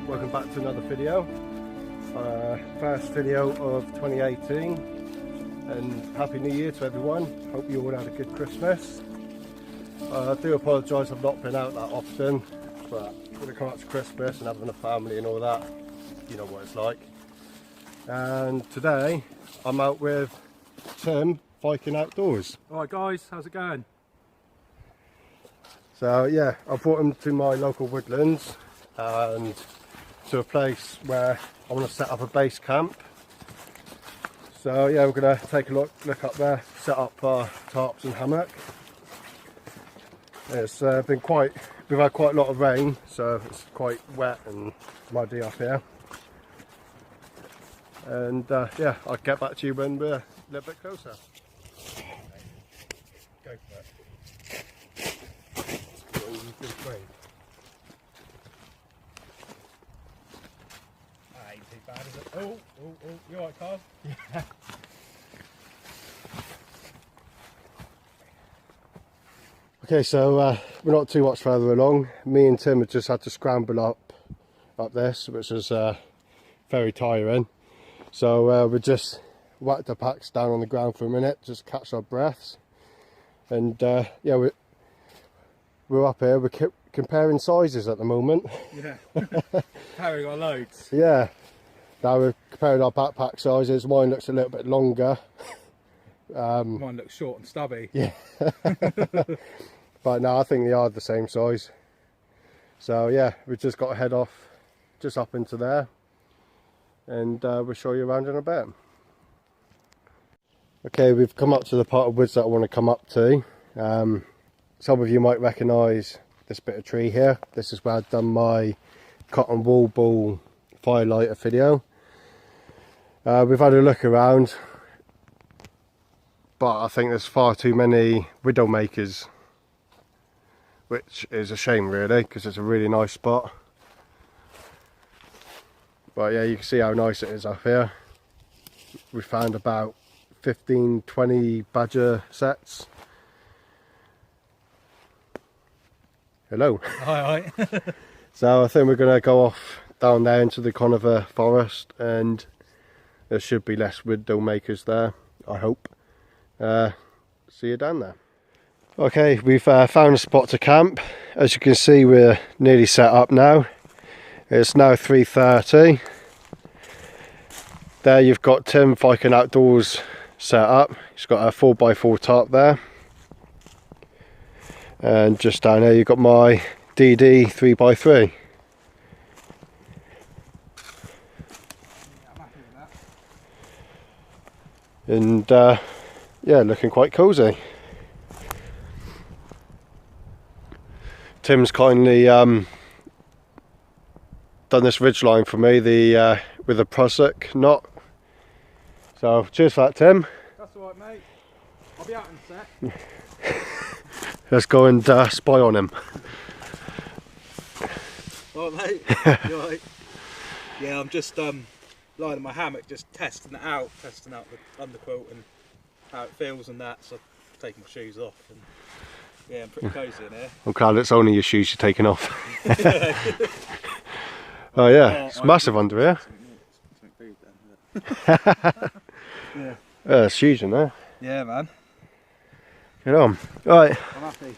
Welcome back to another video, first video of 2018, and Happy New Year to everyone. Hope you all had a good Christmas. I do apologise I've not been out that often, but when it comes up to Christmas and having a family and all that, you know what it's like. And today I'm out with Tim, Viking Outdoors. Alright guys, how's it going? So yeah, I brought him to my local woodlands and to a place where I want to set up a base camp. So yeah, we're going to take a look up there, set up our tarps and hammock. It's been we've had quite a lot of rain, so it's quite wet and muddy up here. And yeah, I'll get back to you when we're a little bit closer. Go for it. Ain't too bad, is it? Oh, you alright, Carl? Yeah. Okay, so we're not too much further along. Me and Tim have just had to scramble up this, which is very tiring. So we just whacked the packs down on the ground for a minute, just catch our breaths. And yeah, we're up here, we're comparing sizes at the moment. Yeah, carrying our loads. Yeah, now we're comparing our backpack sizes. Mine looks a little bit longer. Mine looks short and stubby. Yeah. But no, I think they are the same size. So yeah, we've just got to head off just up into there, and we'll show you around in a bit. Okay, we've come up to the part of woods that I want to come up to. Some of you might recognise this bit of tree here. This is where I've done my cotton wool ball firelighter video. We've had a look around, but I think there's far too many widow makers, which is a shame really, because it's a really nice spot. But yeah, you can see how nice it is up here. We found about 15-20 badger sets. Hello. Hi. So I think we're going to go off down there into the conifer forest, and there should be less widow makers there, I hope. See you down there. Okay, we've found a spot to camp. As you can see, we're nearly set up now. It's now 3:30. There you've got Tim Viking Outdoors set up. He's got a 4x4 tarp there. And just down here you've got my DD 3x3. And yeah, looking quite cosy. Tim's kindly done this ridgeline for me, with a Prusik knot. So cheers for that, Tim. That's alright, mate. I'll be out in a sec. Let's go and spy on him. Alright, mate. You alright? Yeah, I'm just lying in my hammock, just testing it out, testing out the underquilt and how it feels and that. So I've taken my shoes off, and yeah, I'm pretty cosy in here. I'm glad it's only your shoes you're taking off. Oh yeah, it's massive under here. Yeah. It's huge in there. Yeah, man. Get on. Right, I'm happy.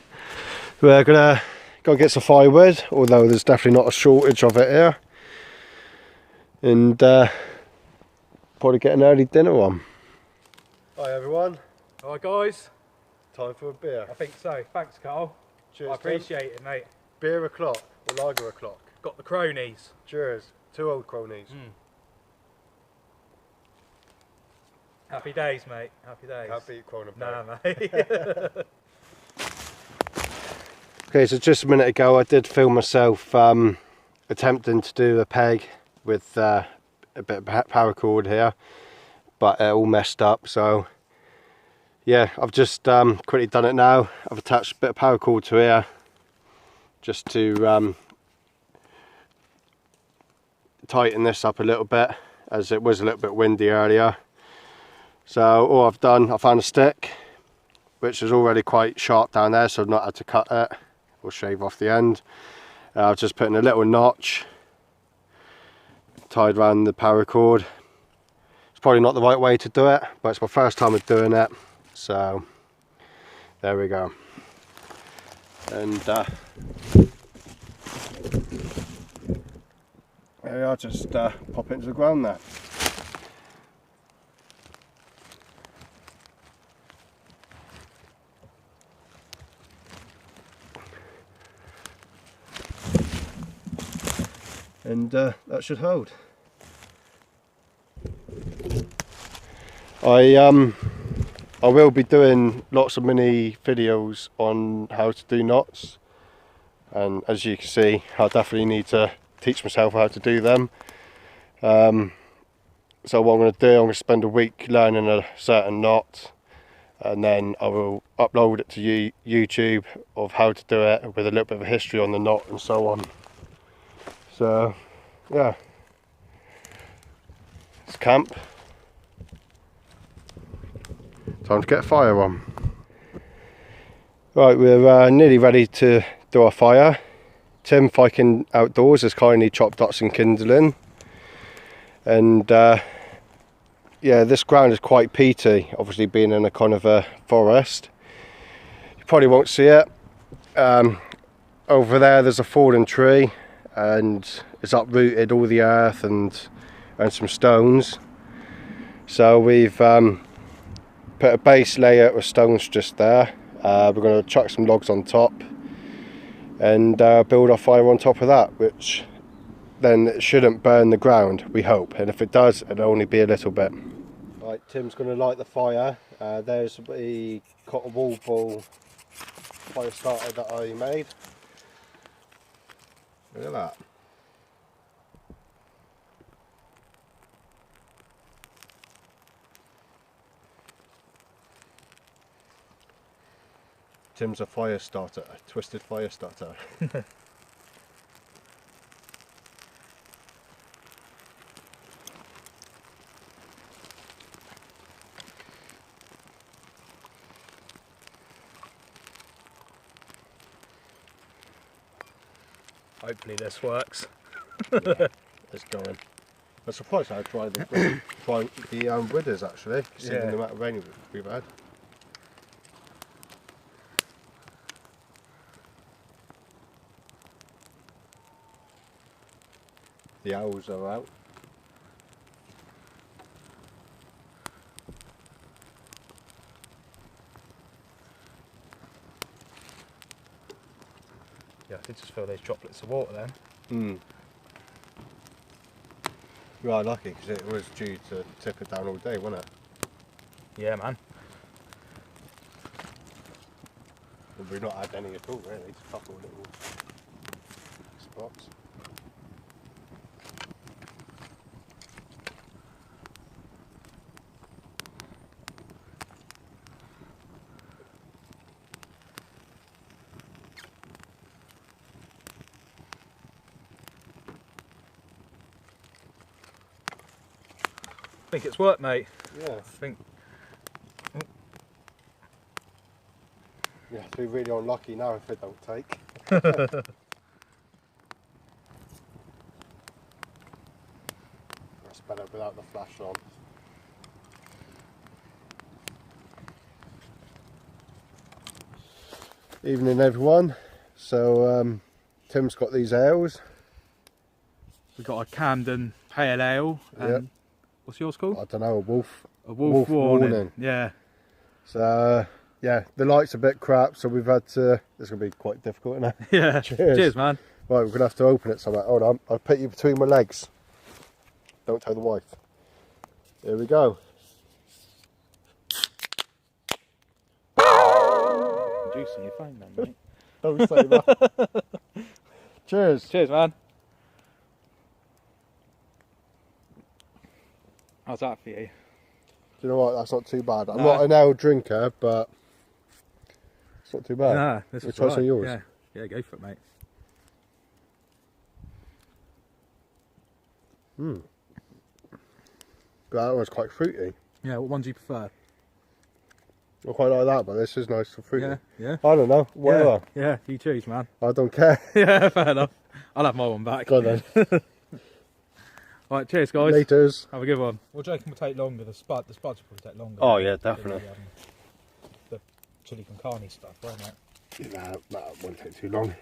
we're gonna go get some firewood, although there's definitely not a shortage of it here. And probably get an early dinner on. Hi everyone. Alright guys. Time for a beer. I think so. Thanks, Carl. Cheers. I appreciate it, mate. Beer o'clock or lager o'clock. Got the cronies. Cheers. 2 old cronies. Happy days, mate. Happy days. Can't beat Corona Nah, mate. Okay, so just a minute ago I did film myself attempting to do a peg with a bit of paracord here, but it all messed up. So yeah, I've just quickly done it now. I've attached a bit of paracord to here just to tighten this up a little bit, as it was a little bit windy earlier. So all I've done, I found a stick which is already quite sharp down there, so I've not had to cut it or shave off the end. I've just put in a little notch tied around the paracord. It's probably not the right way to do it, but it's my first time of doing it, so there we go. And there we are, just pop it into the ground there. And that should hold. I will be doing lots of mini videos on how to do knots, and as you can see, I definitely need to teach myself how to do them. So what I'm going to do, I'm going to spend a week learning a certain knot, and then I will upload it to YouTube of how to do it with a little bit of a history on the knot and so on. So yeah, it's camp. Time to get a fire on. Right, we're nearly ready to do our fire. Tim, Viking Outdoors, has kindly chopped up some kindling. And yeah, this ground is quite peaty, obviously being in a kind of a forest. You probably won't see it. Over there's a fallen tree, and it's uprooted all the earth and some stones. So we've put a base layer of stones just there. We're going to chuck some logs on top and build our fire on top of that, which then it shouldn't burn the ground, we hope, and if it does, it'll only be a little bit. Right, Tim's going to light the fire. There's the cotton wool ball fire starter that I made. Look at that. Tim's a fire starter, a twisted fire starter. Hopefully this works. Yeah, it's going. I'm surprised how dry the wood is actually, considering the amount of rain we've had. The owls are out. Yeah, I did just feel those droplets of water then. You are lucky because it was due to tip it down all day, wasn't it? Yeah, man. But we've not had any at all really, just a couple of little spots. I think it's worked, mate. Yeah. I think. You have to be really unlucky now if it don't take. That's better without the flash on. Evening everyone. So Tim's got these ales. We've got a Camden Pale Ale. And Yep. what's yours called? I don't know, A Wolf Warning. Yeah. So yeah, the light's a bit crap, so we've had to, it's going to be quite difficult, isn't it? Yeah. Cheers, man. Right, we're going to have to open it somehow. Hold on, I'll put you between my legs. Don't tell the wife. Here we go. Juice on your phone then, mate. Don't say that. Cheers. Cheers, man. How's that for you? Do you know what? That's not too bad. I'm No. not an ale drinker, but it's not too bad. Nah, this We'll is try right. some of yours. Yeah. Yeah, go for it, mate. That one's quite fruity. Yeah, what one do you prefer? I quite like that, but this is nice and fruity. Yeah, yeah. I don't know. Whatever. Yeah, you choose, man. I don't care. Yeah, fair enough. I'll have my one back. Go on then. Right, cheers, guys. Laters. Have a good one. Well, Jake will take longer. The spuds will probably take longer. Oh, yeah, definitely. The chili con carne stuff, won't it? Nah, that won't take too long.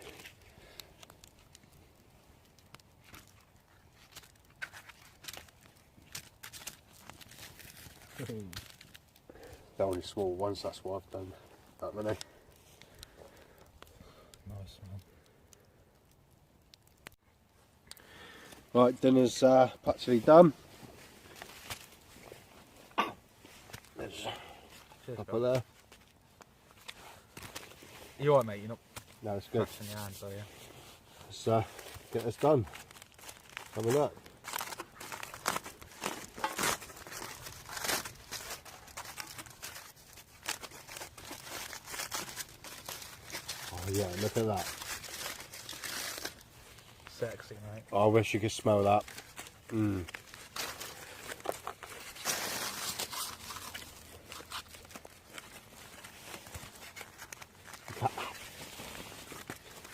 They're only small ones, that's why I've done that many. Nice, man. Right, dinner's practically done. There's a couple there. You alright, mate? You're not No, it's good. crashing your hands, are you? Let's get this done. Have a look. Oh yeah, look at that. Sexy, mate. I wish you could smell that. Mm.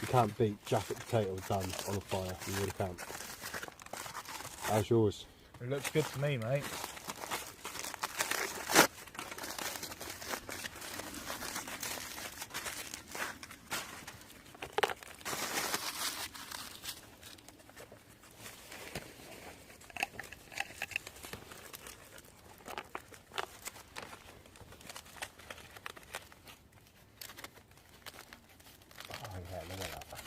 You can't beat jacket potato done on a fire. You really can't. How's yours? It looks good to me, mate. Oh yeah, look at that.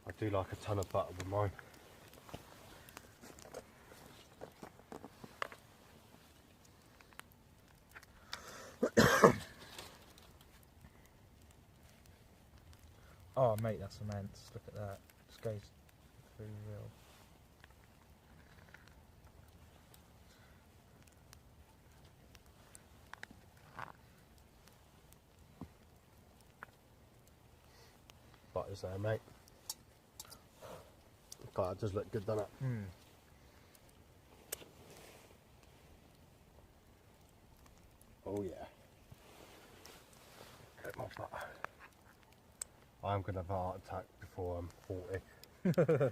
I do like a ton of butter with mine. Oh, mate, that's immense. Look at that. Just goes through real. Butter's there, mate. God, it does look good, doesn't it? Mm. Oh yeah. Get my butter. I'm going to have a heart attack before I'm 40.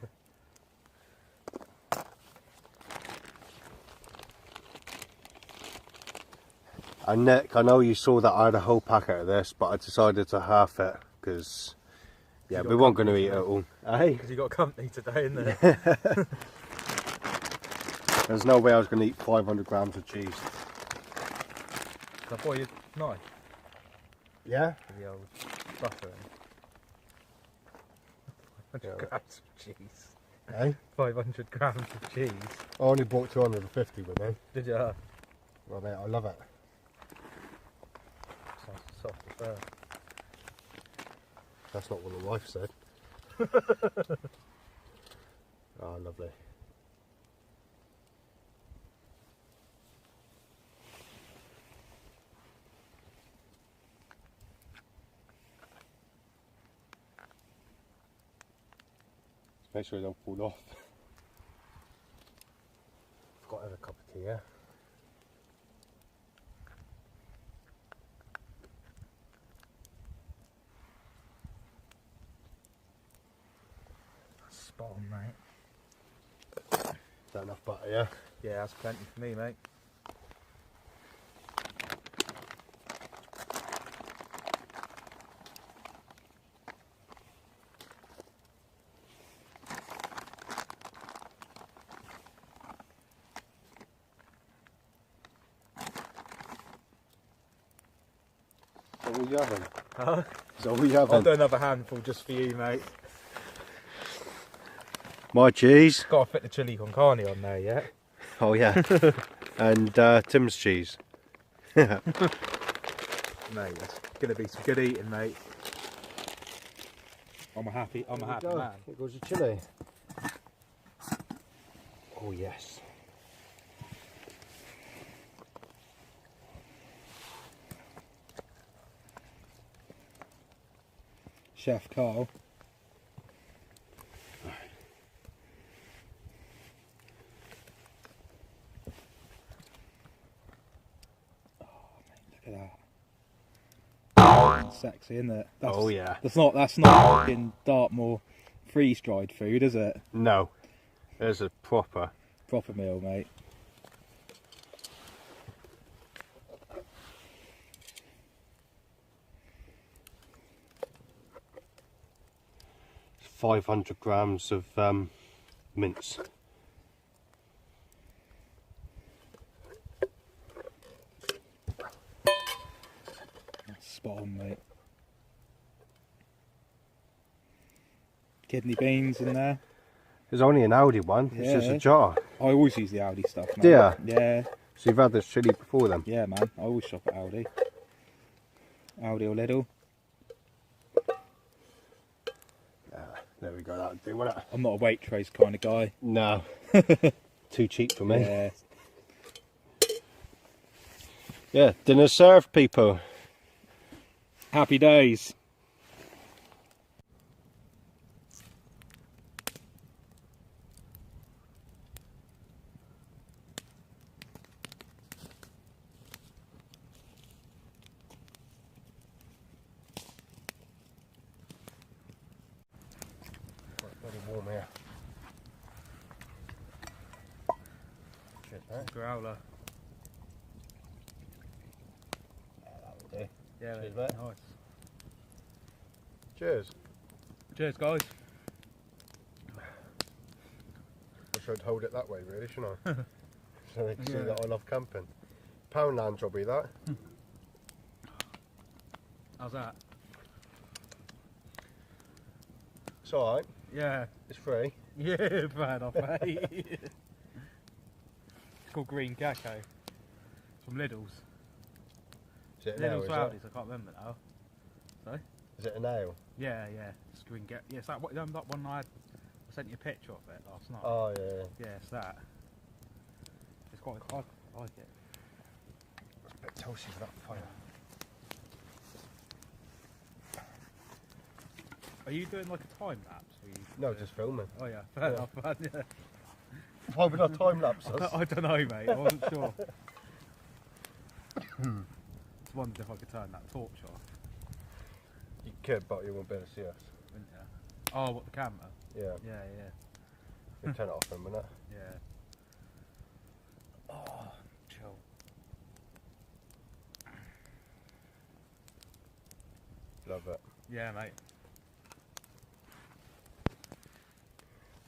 And Nick, I know you saw that I had a whole packet of this, but I decided to half it because, yeah, You got we weren't going to company eat it today. all. Hey, Because you got company today, isn't there? there's no way I was going to eat 500 grams of cheese. Can I borrow your knife Yeah? for the old butter? 500 Yeah. grams of cheese. Hey, 500 grams of cheese. I only bought 250 with me. Did you? Well, mate, I love it. Sounds soft as well. That's not what the wife said. Oh, lovely. Make sure it don't fall off. Forgot to have a cup of tea, yeah? Spot on, mate. Is that enough butter, yeah? Yeah, that's plenty for me, mate. What are you having? Huh? Is that all you having? I'll do another handful just for you, mate. My cheese. Got to fit the chili con carne on there, yeah? Oh yeah. And Tim's cheese. Mate, that's gonna be some good eating, mate. I'm a happy man. Here goes the chilli. Oh yes. Chef Carl. Look at that. Sexy, isn't it? Oh yeah. That's not fucking Dartmoor freeze-dried food, is it? No. There's a proper meal, mate. — 500 grams of mince. Spot on, mate. Kidney beans in there. There's only an Aldi one. It's just a jar. I always use the Aldi stuff, mate. Do ya? Yeah. So you've had this chili before then? Yeah, man. I always shop at Aldi. Aldi or Lidl. There we go, that'll do, won't it? I'm not a Waitrose kind of guy. No. Too cheap for me. Yeah. Yeah, dinner served, people. Happy days. Bloody warm here. Cheers, mate. Growler. That'll do. Yeah, Cheers, mate. mate. Nice. Cheers. Cheers, guys. I should hold it that way, really, shouldn't I? So they can see that I love camping. Poundland job, be that? How's that? It's alright. Yeah. It's free. Yeah, fair enough, mate. It's called Green Gecko. It's from Lidl's. Is it an ale, Lidl's is or it? Aldi's, I can't remember now. Sorry? Is it an ale? Yeah, yeah. It's Green Gecko. Yeah, it's that one I sent you a picture of it last night. Oh, yeah. Yeah, it's that. It's quite, I like it. It's a bit toasty for that fire. Are you doing like a time lapse? No, just filming. Oh yeah, fair enough, man. Yeah. Why would I time lapse us? I don't know, mate. I wasn't sure. Just wondered if I could turn that torch off. You could, but you won't be able to see us. Wouldn't you? Oh, what, the camera? Yeah. Yeah, yeah, You turn it off in a minute. yeah. Oh, chill. Love it. Yeah, mate.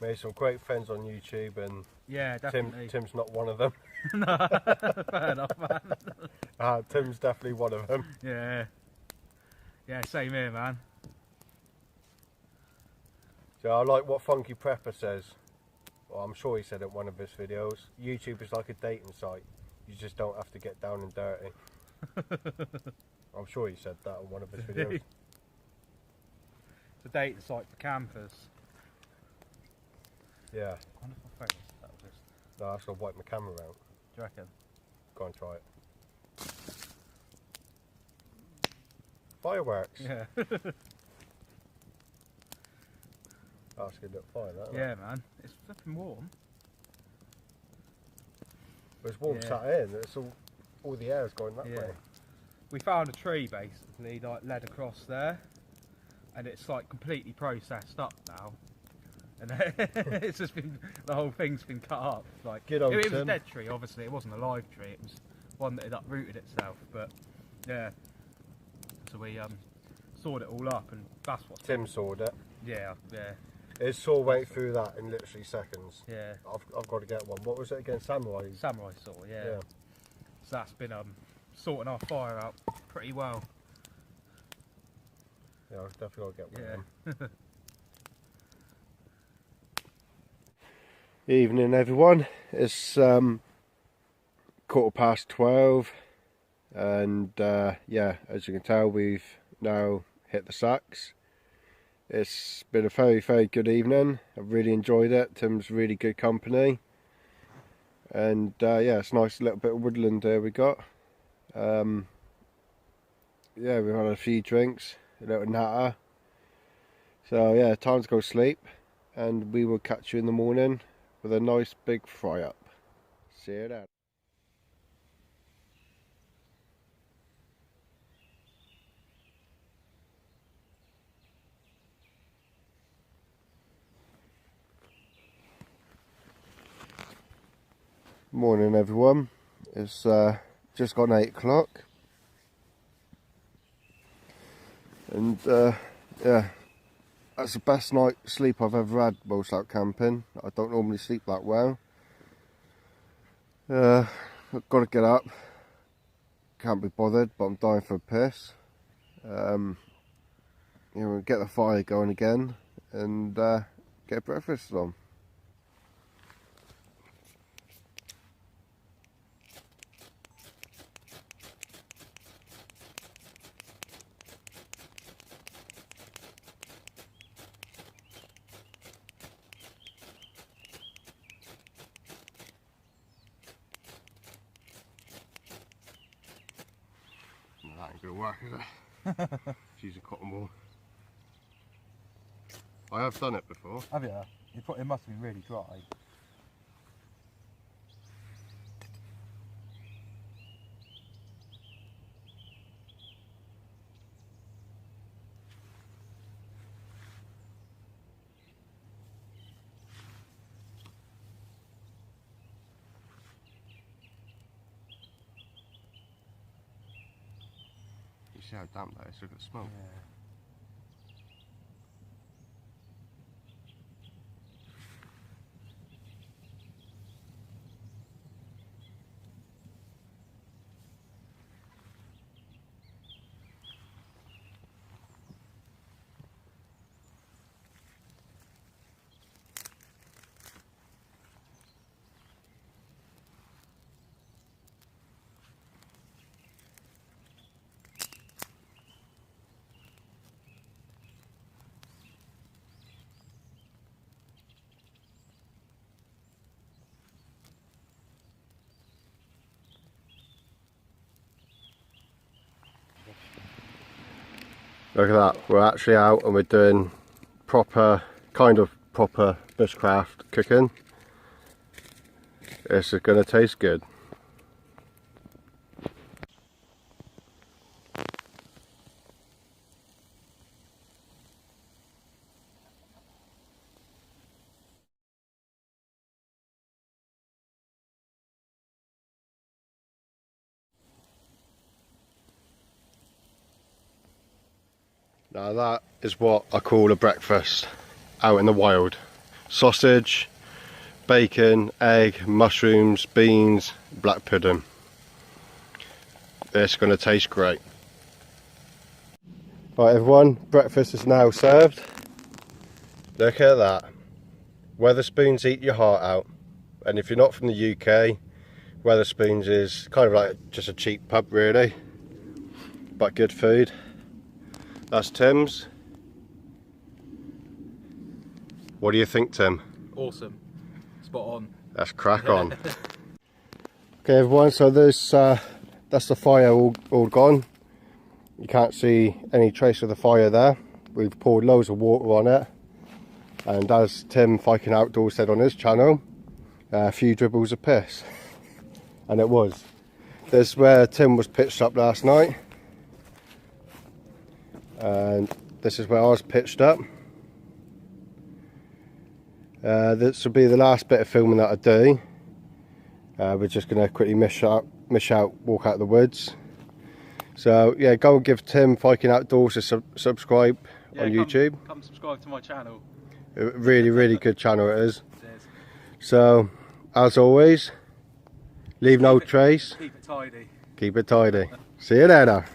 Made some great friends on YouTube, and Yeah, definitely. Tim's not one of them. No, fair enough, man. Tim's definitely one of them. Yeah. Yeah, same here, man. So I like what Funky Prepper says. Well, I'm sure he said it in one of his videos. YouTube is like a dating site. You just don't have to get down and dirty. I'm sure he said that in one of his videos. It's a dating site for campers. Yeah. I wonder if my focus that was just. No, I shall wipe my camera out. Do you reckon? Go and try it. Fireworks. Yeah. That's a good little fire, that. Yeah, man. It's flipping warm. It's warm sat in. It's all the air's going that way. We found a tree basically, like led across there, and it's like completely processed up now. And it's just been, the whole thing's been cut up. Like it was a dead tree, obviously. It wasn't a live tree. It was one that had uprooted itself. But yeah, so we sawed it all up, and that's what Tim sawed it. Yeah, yeah. His saw went through that in literally seconds. Yeah. I've got to get one. What was it again? Samurai? Samurai saw, yeah. So that's been sorting our fire out pretty well. Yeah, I've definitely got to get one. Yeah. Evening everyone. It's 12:15 and yeah, as you can tell we've now hit the sacks. It's been a very, very good evening. I've really enjoyed it. Tim's really good company. And yeah, it's a nice little bit of woodland there we got. Yeah, we've had a few drinks, a little natter. So yeah, time to go sleep. And we will catch you in the morning with a nice big fry up. See you then. Morning everyone, it's just gone 8 o'clock and yeah, that's the best night's sleep I've ever had whilst out camping. I don't normally sleep that well. I've got to get up, can't be bothered, but I'm dying for a piss. You know, get the fire going again and get breakfast on. That ain't gonna work, is it? Use a cotton wool. I have done it before. Have you? It must have been really dry. You see how damp that is? Look at the smoke. Yeah. Look at that, we're actually out and we're doing kind of proper bushcraft cooking. This is going to taste good. Now that is what I call a breakfast out in the wild. Sausage, bacon, egg, mushrooms, beans, black pudding. It's going to taste great. Right everyone, breakfast is now served. Look at that. Wetherspoons eat your heart out. And if you're not from the UK, Wetherspoons is kind of like just a cheap pub really, but good food. That's Tim's. What do you think, Tim? Awesome. Spot on. Let's crack on. Okay everyone, so there's that's the fire all gone. You can't see any trace of the fire there. We've poured loads of water on it. And as Tim Viking Outdoors said on his channel, a few dribbles of piss. And it was. This is where Tim was pitched up last night. And this is where I was pitched up. This will be the last bit of filming that I do. We're just going to quickly mish out, walk out of the woods. So yeah, go and give Tim Viking Outdoors a subscribe on YouTube. Come subscribe to my channel. Really good channel it is. So as always, leave no trace. Keep it tidy. Keep it tidy. See you later.